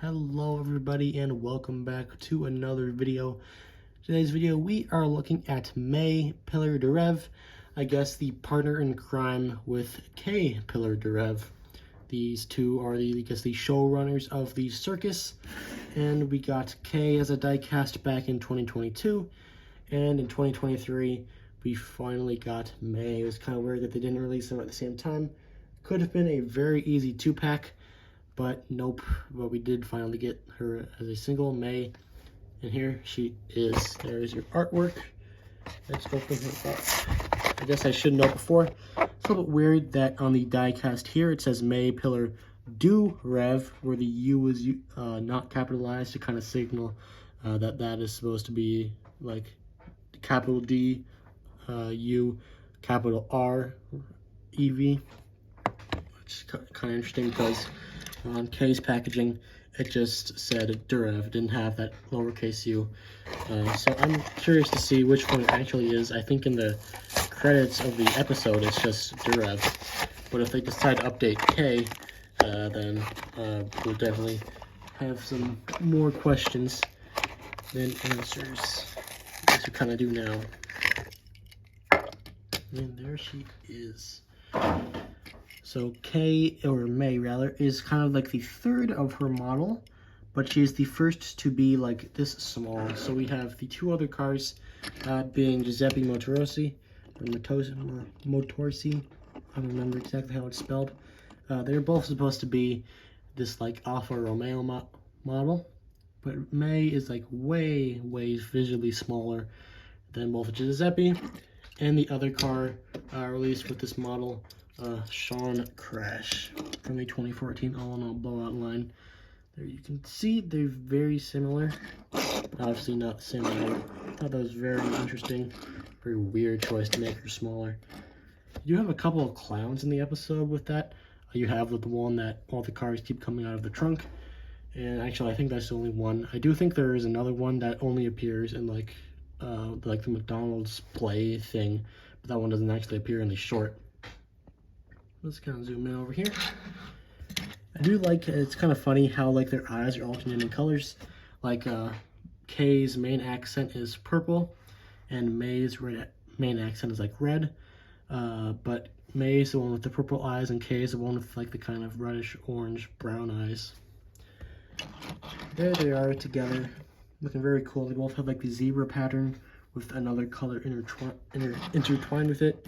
Hello everybody and welcome back to another video. Today's video we are looking at Mae Pillar-Durev, I guess the partner in crime with Kay Pillar-Durev. These two are the showrunners of the circus, and we got Kay as a diecast back in 2022, and in 2023 we finally got Mae. It was kind of weird that they didn't release them at the same time. Could have been a very easy 2-pack. But nope, but we did finally get her as a single, Mae, and here she is. There's your artwork. Let's open her up. I guess I should know before. It's a little bit weird that on the diecast here it says Mae Pillar-Durev, where the U is not capitalized to kind of signal that is supposed to be like capital D, U, capital R, EV. Which is kind of interesting because on Kay's packaging, it just said Durev. It didn't have that lowercase u. So I'm curious to see which one it actually is. I think in the credits of the episode, it's just Durev. But if they decide to update Kay, then we'll definitely have some more questions than answers, as we kind of do now. And there she is. So Kay, or Mae rather, is kind of like the third of her model, but she is the first to be like this small. So we have the two other cars being Giuseppe Motorsi, or Motorsi, I don't remember exactly how it's spelled. They're both supposed to be this like Alfa Romeo model, but Mae is like way visually smaller than both Giuseppe, and the other car released with this model, Sean Crash, from the 2014 all-in-all blowout line. There you can see they're very similar. Obviously not the same height. I thought that was very interesting. Very weird choice to make her smaller. You have a couple of clowns in the episode with that. You have with the one that all the cars keep coming out of the trunk. And actually I think that's the only one. I do think there is another one that only appears in like the McDonald's play thing. But that one doesn't actually appear in the short. Let's kind of zoom in over here. I do like, it's kind of funny how like their eyes are alternating colors. Like Kay's main accent is purple, and Mae's main accent is like red. But Mae's the one with the purple eyes, and Kay's the one with like the kind of reddish orange brown eyes. There they are together, looking very cool. They both have like the zebra pattern with another color intertwined with it.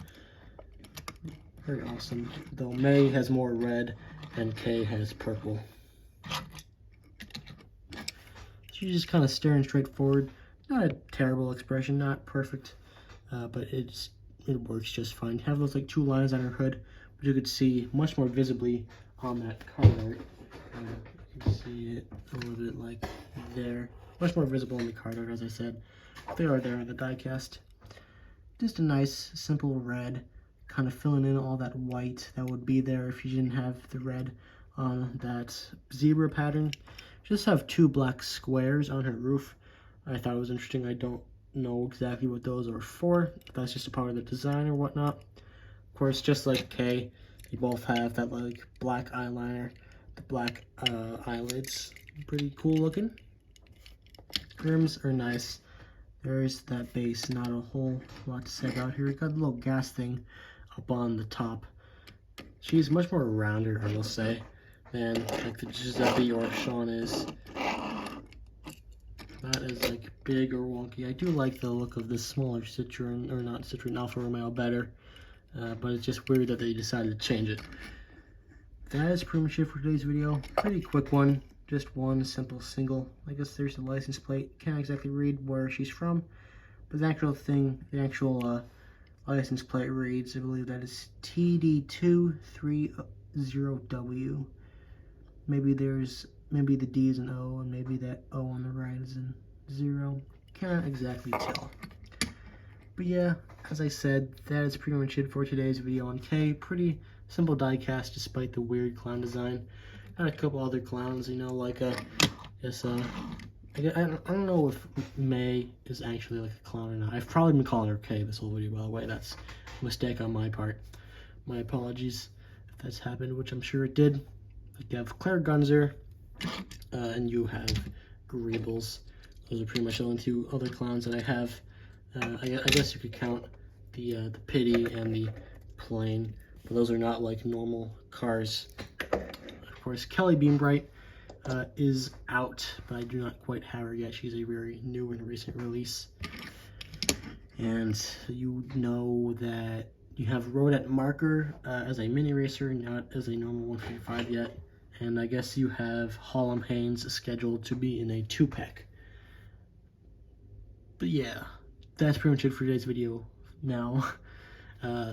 Very awesome, though Mae has more red and Kay has purple. She's just kind of staring straight forward. Not a terrible expression, not perfect, but it works just fine. You have those like two lines on her hood, which you could see much more visibly on that card art. You can see it a little bit like there. Much more visible in the card art, as I said. They are there on the diecast. Just a nice, simple red, kind of filling in all that white that would be there if you didn't have the red on that zebra pattern. Just have two black squares on her roof. I thought it was interesting. I don't know exactly what those are for. If that's just a part of the design or whatnot. Of course, just like Kay, you both have that like black eyeliner, the black eyelids. Pretty cool looking. Rims are nice. There's that base. Not a whole lot to say about here. We got a little gas thing up on the top. She's much more rounder, I will say, than like the Giuseppe or Sean is. Not as like big or wonky. I do like the look of this smaller Citroen, or not Citroen, Alfa Romeo better, but it's just weird that they decided to change it. That is pretty much it for today's video. Pretty quick one, just one simple single. I guess there's the license plate. Can't exactly read where she's from, but the actual license plate reads, I believe that is TD230W. Maybe the D is an O, and maybe that O on the right is a 0. Can't exactly tell. But yeah, as I said, that is pretty much it for today's video on Kay. Pretty simple diecast despite the weird clown design. Got a couple other clowns, you know, like I don't know if Mae is actually like a clown or not. I've probably been calling her Kay this whole video, by the way. That's a mistake on my part. My apologies if that's happened, which I'm sure it did. We have Claire Gunzer, and you have Greebles. Those are pretty much the only two other clowns that I have. I guess you could count the Pity and the Plane, but those are not like normal cars. Of course, Kelly Beanbright is out, but I do not quite have her yet. She's a very new and recent release. And you know that you have Rodette Marker as a mini racer, not as a normal 155 yet. And I guess you have Hollum Haynes scheduled to be in a 2-pack. But yeah, that's pretty much it for today's video now.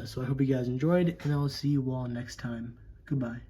So I hope you guys enjoyed, and I will see you all next time. Goodbye.